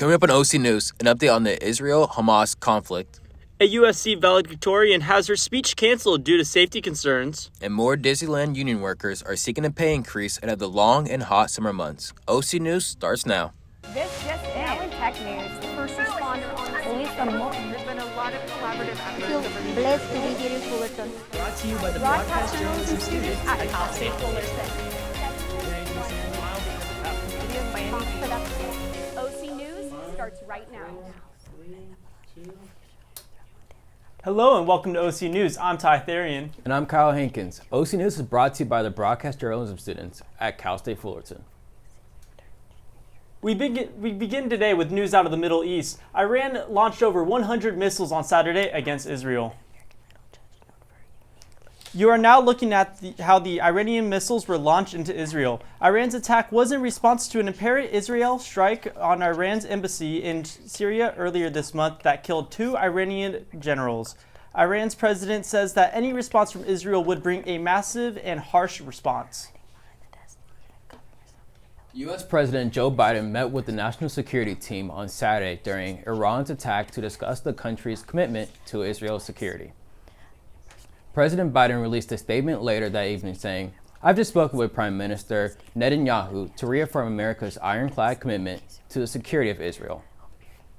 Coming up on OC News, an update on the Israel-Hamas conflict. A USC valedictorian has her speech canceled due to safety concerns. And more Disneyland union workers are seeking a pay increase ahead of the long and hot summer months. OC News starts now. This just in. Tech news. First responder on police. There's been a lot of collaborative efforts. Blessed to be here in Fullerton. Brought to you by the broadcast journalism students at Cal State Fullerton. OC News starts right now. Hello and welcome to OC News. I'm Tytharian. And I'm Kyle Hankins. OC News is brought to you by the broadcast journalism students at Cal State Fullerton. We begin today with news out of the Middle East. Iran launched over 100 missiles on Saturday against Israel. You are now looking at how the Iranian missiles were launched into Israel. Iran's attack was in response to an apparent Israel strike on Iran's embassy in Syria earlier this month that killed 2 Iranian generals. Iran's president says that any response from Israel would bring a massive and harsh response. U.S. President Joe Biden met with the national security team on Saturday during Iran's attack to discuss the country's commitment to Israel's security. President Biden released a statement later that evening saying, "I've just spoken with Prime Minister Netanyahu to reaffirm America's ironclad commitment to the security of Israel."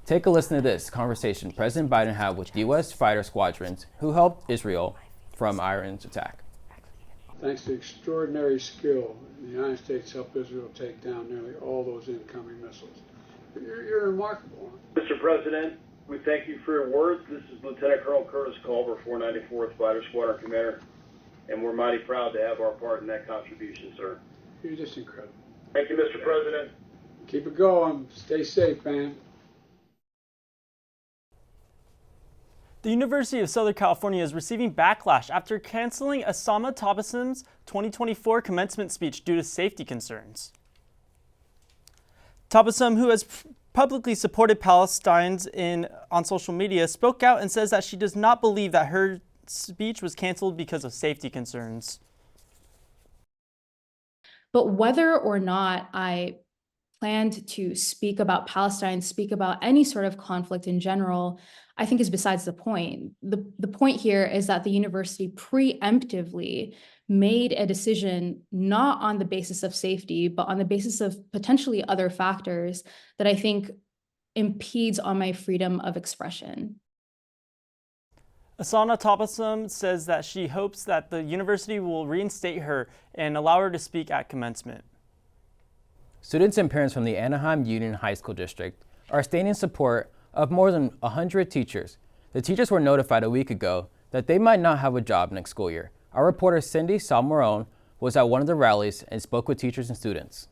Take a listen to this conversation President Biden had with U.S. fighter squadrons who helped Israel from Iran's attack. Thanks to extraordinary skill, the United States helped Israel take down nearly all those incoming missiles. You're remarkable. Mr. President, we thank you for your words. This is Lieutenant Colonel Curtis Culver, 494th Fighter Squadron Commander, and we're mighty proud to have our part in that contribution, sir. You're just incredible. Thank you, Mr. President. Keep it going. Stay safe, man. The University of Southern California is receiving backlash after canceling Osama Tabassum's 2024 commencement speech due to safety concerns. Tabassum, who has publicly supported Palestine on social media, spoke out and says that she does not believe that her speech was canceled because of safety concerns. But whether or not I planned to speak about Palestine, speak about any sort of conflict in general, I think is besides the point. The point here is that the university preemptively made a decision not on the basis of safety, but on the basis of potentially other factors that I think impedes on my freedom of expression. Asana Tabassum says that she hopes that the university will reinstate her and allow her to speak at commencement. Students and parents from the Anaheim Union High School District are staying in support of more than 100 teachers. The teachers were notified a week ago that they might not have a job next school year. Our reporter Cindy Salmoron was at one of the rallies and spoke with teachers and students.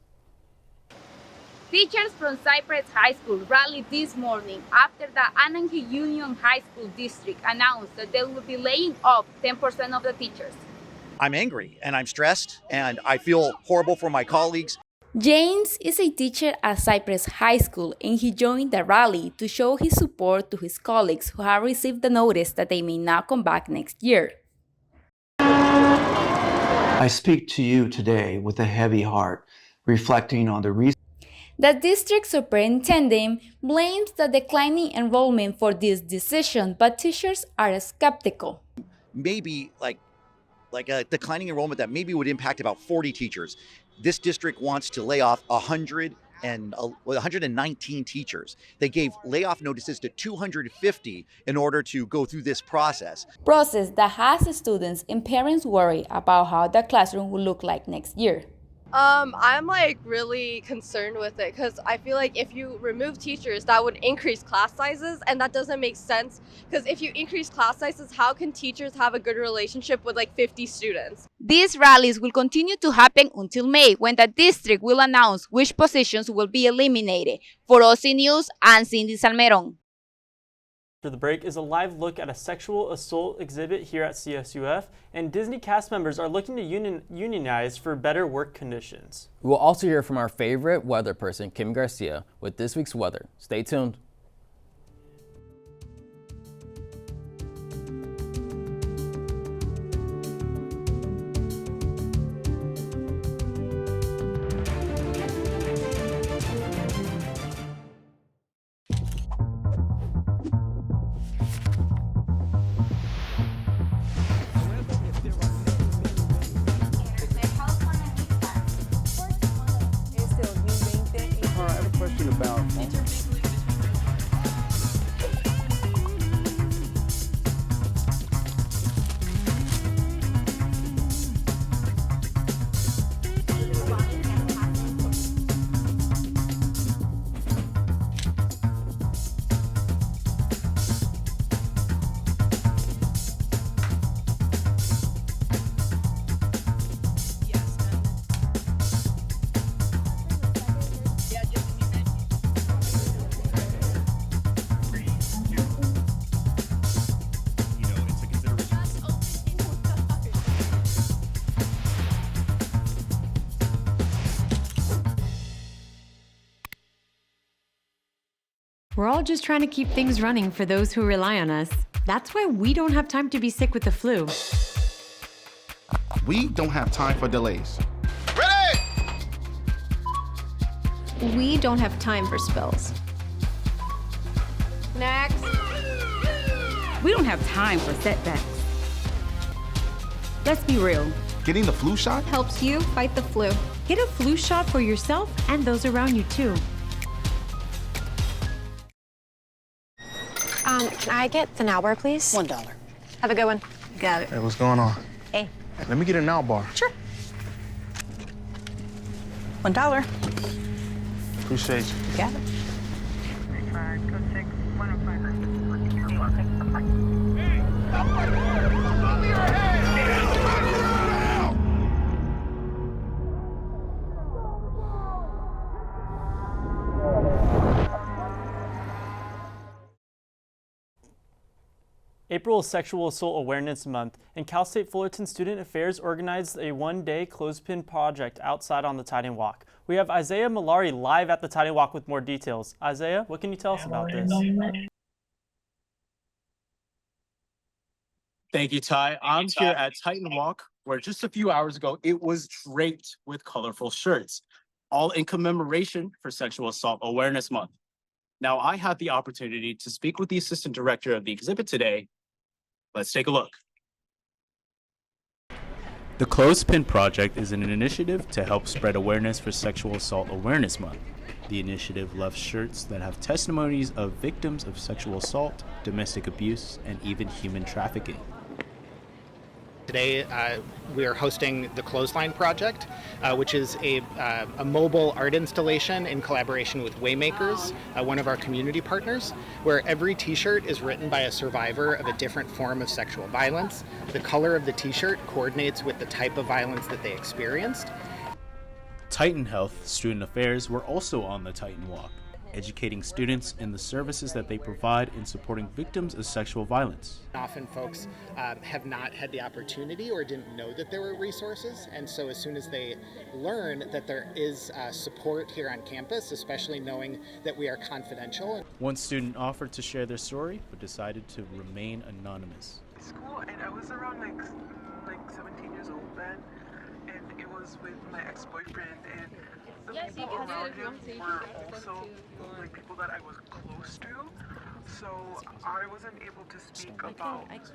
Teachers from Cypress High School rallied this morning after the Anaheim Union High School District announced that they will be laying off 10% of the teachers. I'm angry and I'm stressed and I feel horrible for my colleagues. James is a teacher at Cypress High School, and he joined the rally to show his support to his colleagues who have received the notice that they may not come back next year. I speak to you today with a heavy heart, reflecting on the reason. The district superintendent blames the declining enrollment for this decision, but teachers are skeptical. Maybe like a declining enrollment that maybe would impact about 40 teachers. This district wants to lay off 119 teachers. They gave layoff notices to 250 in order to go through this process. Process that has students and parents worry about how the classroom will look like next year. I'm really concerned with it because I feel like if you remove teachers, that would increase class sizes, and that doesn't make sense because if you increase class sizes, how can teachers have a good relationship with 50 students? These rallies will continue to happen until May, when the district will announce which positions will be eliminated. For OC News, I'm Cindy Salmeron. After the break is a live look at a sexual assault exhibit here at CSUF, and Disney cast members are looking to unionize for better work conditions. We will also hear from our favorite weather person, Kim Garcia, with this week's weather. Stay tuned. powerful. We're all just trying to keep things running for those who rely on us. That's why we don't have time to be sick with the flu. We don't have time for delays. We don't have time for spills. Next. We don't have time for setbacks. Let's be real. Getting the flu shot Helps you fight the flu. Get a flu shot for yourself and those around you too. Can I get the now bar, please? $1. Have a good one. Got it. Hey, what's going on? Hey. Let me get a now bar. Sure. $1. Appreciate you. Got it. April is Sexual Assault Awareness Month, and Cal State Fullerton Student Affairs organized a one-day clothespin project outside on the Titan Walk. We have Isaiah Malari live at the Titan Walk with more details. Isaiah, what can you tell us about this? Thank you, Ty. I'm here at Titan Walk, where just a few hours ago, it was draped with colorful shirts, all in commemoration for Sexual Assault Awareness Month. Now, I had the opportunity to speak with the assistant director of the exhibit today. Let's take a look. The Clothespin Project is an initiative to help spread awareness for Sexual Assault Awareness Month. The initiative loves shirts that have testimonies of victims of sexual assault, domestic abuse, and even human trafficking. Today, we are hosting the Clothesline Project, which is a mobile art installation in collaboration with Waymakers, one of our community partners, where every t-shirt is written by a survivor of a different form of sexual violence. The color of the t-shirt coordinates with the type of violence that they experienced. Titan Health Student Affairs were also on the Titan Walk, educating students in the services that they provide in supporting victims of sexual violence. Often folks have not had the opportunity or didn't know that there were resources, and so as soon as they learn that there is support here on campus, especially knowing that we are confidential. One student offered to share their story, but decided to remain anonymous. School, and I was around like 17 years old then, and it was with my ex-boyfriend, and the people around him were also like people that I was close to, so I wasn't able to speak about like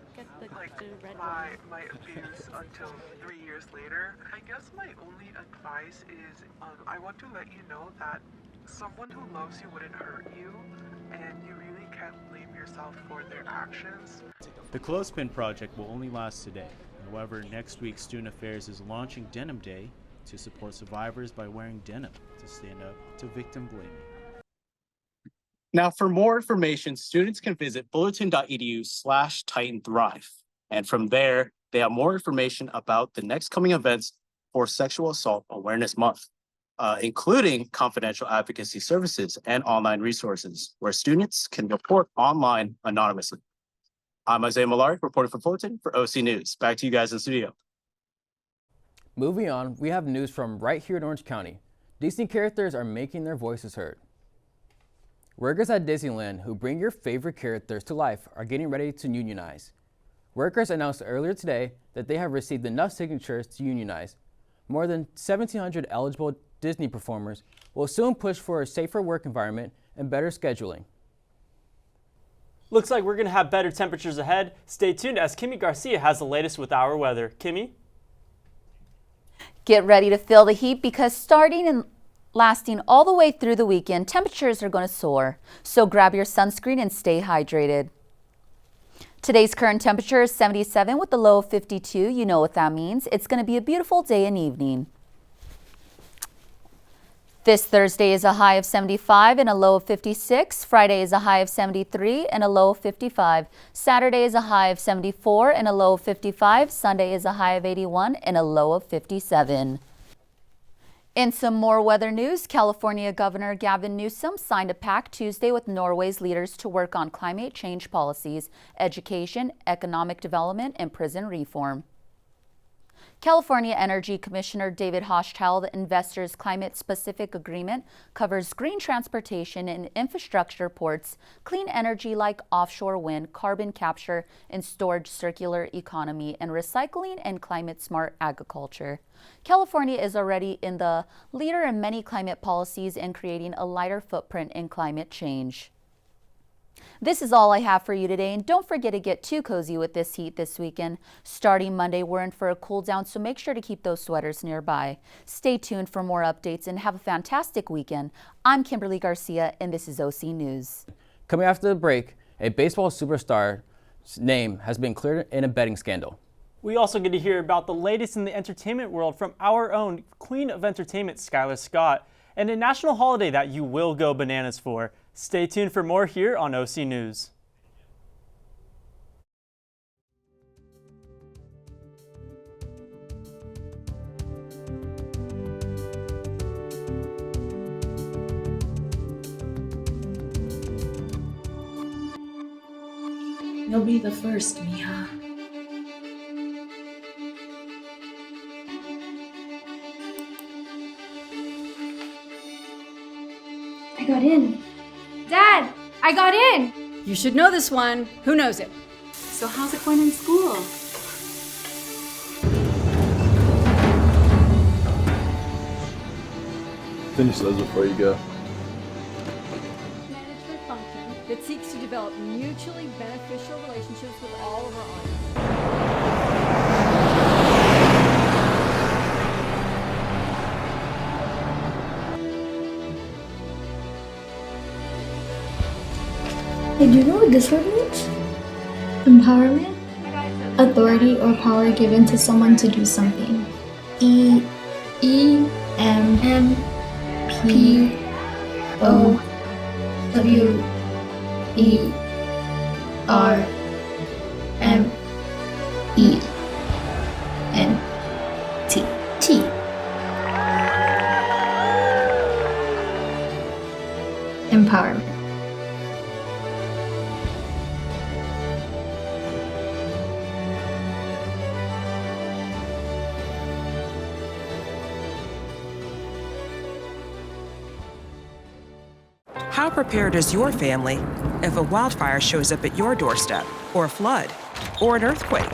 my abuse until 3 years later. I guess my only advice is I want to let you know that someone who loves you wouldn't hurt you, and you really can't blame yourself for their actions. The Clothespin Project will only last today. However, next week Student Affairs is launching Denim Day to support survivors by wearing denim to stand up to victim blaming. Now, for more information, students can visit fullerton.edu/TitanThrive. And from there, they have more information about the next coming events for Sexual Assault Awareness Month, including confidential advocacy services and online resources where students can report online anonymously. I'm Isaiah Malari, reporting from Fullerton for OC News. Back to you guys in the studio. Moving on, we have news from right here in Orange County. Disney characters are making their voices heard. Workers at Disneyland who bring your favorite characters to life are getting ready to unionize. Workers announced earlier today that they have received enough signatures to unionize. More than 1,700 eligible Disney performers will soon push for a safer work environment and better scheduling. Looks like we're going to have better temperatures ahead. Stay tuned as Kimmy Garcia has the latest with our weather. Kimmy? Get ready to feel the heat because starting in Lasting all the way through the weekend, temperatures are going to soar, so grab your sunscreen and stay hydrated. Today's current temperature is 77 with a low of 52. You know what that means. It's going to be a beautiful day and evening. This Thursday is a high of 75 and a low of 56. Friday is a high of 73 and a low of 55. Saturday is a high of 74 and a low of 55. Sunday is a high of 81 and a low of 57. In some more weather news, California Governor Gavin Newsom signed a pact Tuesday with Norway's leaders to work on climate change policies, education, economic development, and prison reform. California Energy Commissioner David Hochschild, the investors' climate-specific agreement covers green transportation and infrastructure, ports, clean energy like offshore wind, carbon capture and storage, circular economy, and recycling and climate-smart agriculture. California is already in the leader in many climate policies and creating a lighter footprint in climate change. This is all I have for you today, and don't forget to get too cozy with this heat this weekend. Starting Monday, we're in for a cool down, so make sure to keep those sweaters nearby. Stay tuned for more updates and have a fantastic weekend. I'm Kimberly Garcia, and this is OC News. Coming after the break, a baseball superstar's name has been cleared in a betting scandal. We also get to hear about the latest in the entertainment world from our own Queen of Entertainment, Skylar Scott, and a national holiday that you will go bananas for. Stay tuned for more here on OC News. You'll be the first, Mija. I got in. Dad, I got in! You should know this one. Who knows it? So how's it going in school? Finish those before you go. Management function that seeks to develop mutually beneficial relationships with all of our audience. Hey, do you know what this word means? Empowerment? Authority or power given to someone to do something. E-M-M-P-O-W-E-R. M-E-N-T. T. Empowerment. How prepared is your family if a wildfire shows up at your doorstep, or a flood, or an earthquake?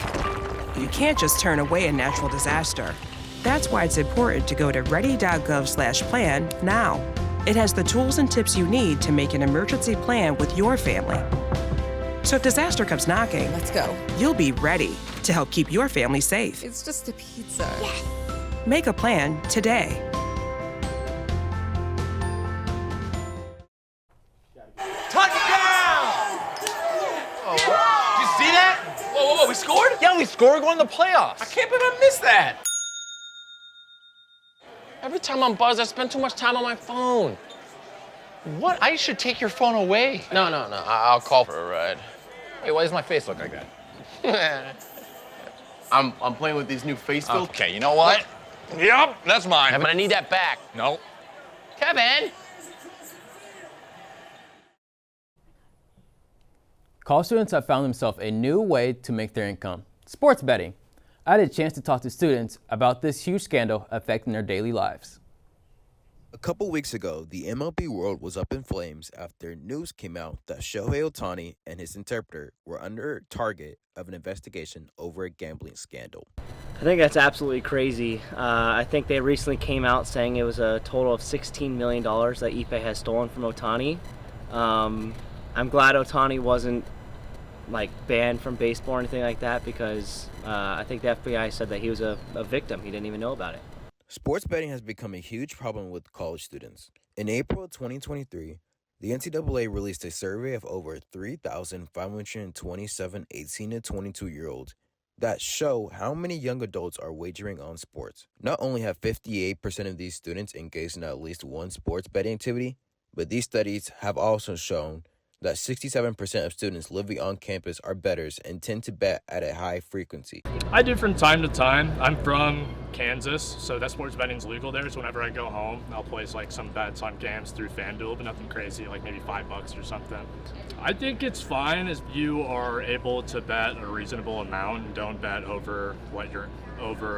You can't just turn away a natural disaster. That's why it's important to go to ready.gov/plan now. It has the tools and tips you need to make an emergency plan with your family. So if disaster comes knocking, let's go. You'll be ready to help keep your family safe. It's just a pizza. Yes. Make a plan today. Whoa, we scored? Yeah, we scored. We're going to the playoffs. I can't believe I missed that. Every time I'm buzzed, I spend too much time on my phone. What? I should take your phone away. No. I'll call for a ride. Hey, why does my face look like that? I'm playing with these new face filters. Okay, you know what? Yep, that's mine. I'm gonna need that back. No. Kevin! College students have found themselves a new way to make their income: sports betting. I had a chance to talk to students about this huge scandal affecting their daily lives. A couple weeks ago, the MLB world was up in flames after news came out that Shohei Ohtani and his interpreter were under target of an investigation over a gambling scandal. I think that's absolutely crazy. I think they recently came out saying it was a total of $16 million that Ippei has stolen from Ohtani. I'm glad Ohtani wasn't banned from baseball or anything like that, because I think the FBI said that he was a victim. He didn't even know about it. Sports betting has become a huge problem with college students. In April 2023, the NCAA released a survey of over 3,527 18 to 22-year-olds that show how many young adults are wagering on sports. Not only have 58% of these students engaged in at least one sports betting activity, but these studies have also shown that 67% of students living on campus are bettors and tend to bet at a high frequency. I do from time to time. I'm from Kansas, so that sports betting's legal there. So whenever I go home, I'll place like some bets on games through FanDuel, but nothing crazy, like maybe $5 or something. I think it's fine if you are able to bet a reasonable amount and don't bet over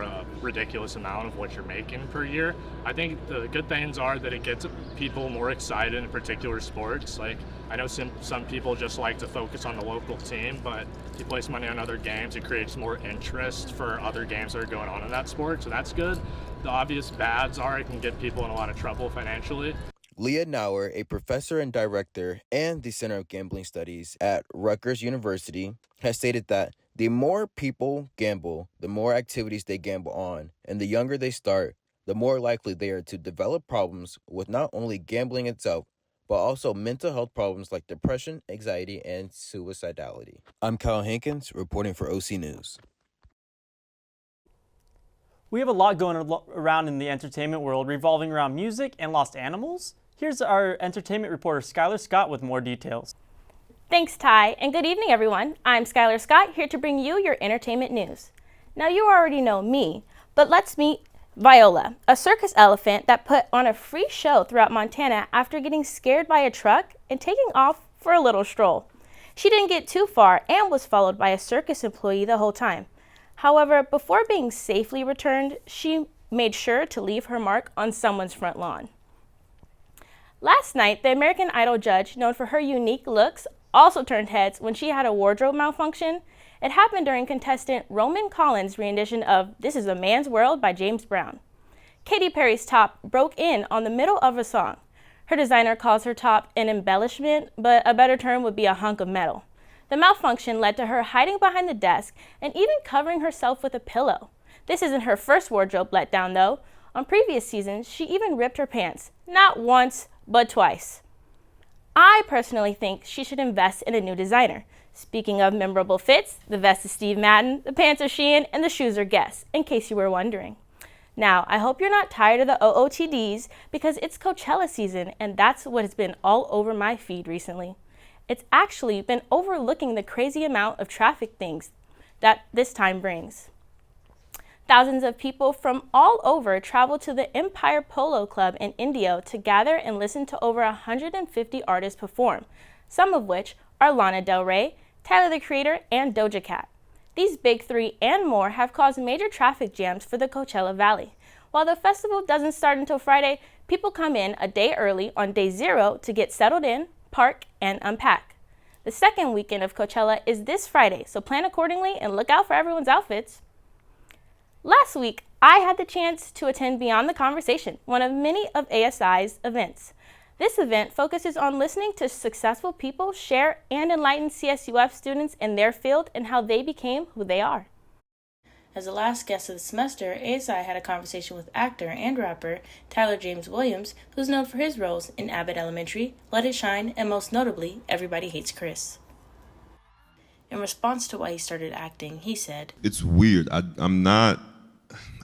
a ridiculous amount of what you're making per year. I think the good things are that it gets people more excited in particular sports. Like I know some people just like to focus on the local team, but if you place money on other games, it creates more interest for other games that are going on in that sport, so that's good. The obvious bads are it can get people in a lot of trouble financially. Leah Nauer, a professor and director and the Center of Gambling Studies at Rutgers University, has stated that the more people gamble, the more activities they gamble on, and the younger they start, the more likely they are to develop problems with not only gambling itself, but also mental health problems like depression, anxiety, and suicidality. I'm Kyle Hankins, reporting for OC News. We have a lot going around in the entertainment world revolving around music and lost animals. Here's our entertainment reporter, Skylar Scott, with more details. Thanks, Ty, and good evening, everyone. I'm Skylar Scott, here to bring you your entertainment news. Now, you already know me, but let's meet Viola, a circus elephant that put on a free show throughout Montana after getting scared by a truck and taking off for a little stroll. She didn't get too far and was followed by a circus employee the whole time. However, before being safely returned, she made sure to leave her mark on someone's front lawn. Last night, the American Idol judge, known for her unique looks, also turned heads when she had a wardrobe malfunction. It happened during contestant Roman Collins' rendition of This Is a Man's World by James Brown. Katy Perry's top broke in on the middle of a song. Her designer calls her top an embellishment, but a better term would be a hunk of metal. The malfunction led to her hiding behind the desk and even covering herself with a pillow. This isn't her first wardrobe letdown, though. On previous seasons, she even ripped her pants, not once, but twice. I personally think she should invest in a new designer. Speaking of memorable fits, the vest is Steve Madden, the pants are Shein, and the shoes are Guess, in case you were wondering. Now, I hope you're not tired of the OOTDs because it's Coachella season, and that's what has been all over my feed recently. It's actually been overlooking the crazy amount of traffic things that this time brings. Thousands of people from all over travel to the Empire Polo Club in Indio to gather and listen to over 150 artists perform, some of which are Lana Del Rey, Tyler the Creator, and Doja Cat. These big three and more have caused major traffic jams for the Coachella Valley. While the festival doesn't start until Friday, people come in a day early on day 0 to get settled in, park, and unpack. The second weekend of Coachella is this Friday, so plan accordingly and look out for everyone's outfits. Last week, I had the chance to attend Beyond the Conversation, one of many of ASI's events. This event focuses on listening to successful people share and enlighten CSUF students in their field and how they became who they are. As the last guest of the semester, ASI had a conversation with actor and rapper Tyler James Williams, who's known for his roles in Abbott Elementary, Let It Shine, and most notably, Everybody Hates Chris. In response to why he started acting, he said, "It's weird. I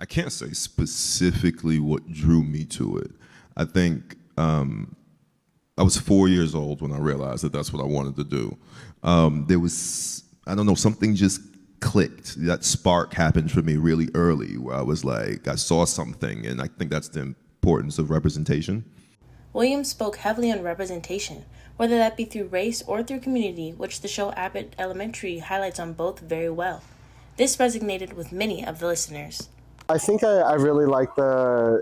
can't say specifically what drew me to it. I think I was 4 years old when I realized that that's what I wanted to do. There was, I don't know, something just clicked. That spark happened for me really early where I was like, I saw something, and I think that's the importance of representation." Williams spoke heavily on representation, whether that be through race or through community, which the show Abbott Elementary highlights on both very well. This resonated with many of the listeners. I think I really like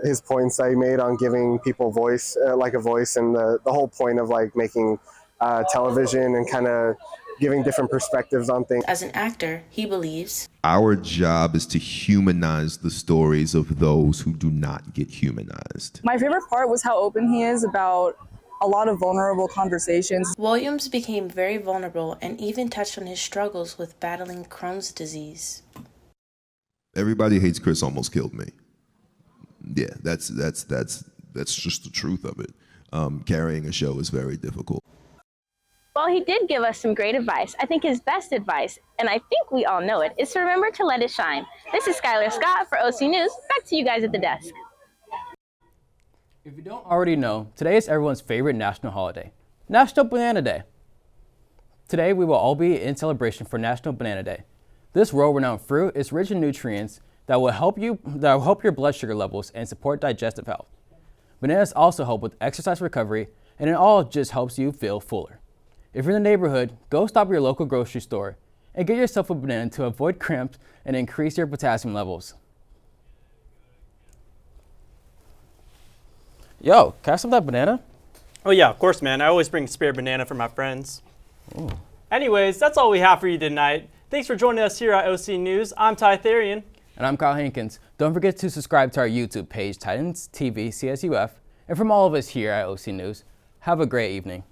his points that he made on giving people voice, a voice, and the whole point of like making television and kind of giving different perspectives on things. As an actor, he believes our job is to humanize the stories of those who do not get humanized. My favorite part was how open he is about a lot of vulnerable conversations. Williams became very vulnerable and even touched on his struggles with battling Crohn's disease. Everybody Hates Chris almost killed me. yeah, that's just the truth of it. Carrying a show is very difficult. While he did give us some great advice, I think his best advice, and I think we all know it, is to remember to let it shine. This is Skylar Scott for OC News. Back to you guys at the desk. If you don't already know, today is everyone's favorite national holiday, National Banana Day. Today, we will all be in celebration for National Banana Day. This world-renowned fruit is rich in nutrients that will help your blood sugar levels and support digestive health. Bananas also help with exercise recovery, and it all just helps you feel fuller. If you're in the neighborhood, go stop at your local grocery store and get yourself a banana to avoid cramps and increase your potassium levels. Yo, can I have some of that banana? Oh yeah, of course, man. I always bring spare banana for my friends. Ooh. Anyways, that's all we have for you tonight. Thanks for joining us here at OC News. I'm Ty Therian. And I'm Kyle Hankins. Don't forget to subscribe to our YouTube page, Titans TV CSUF. And from all of us here at OC News, have a great evening.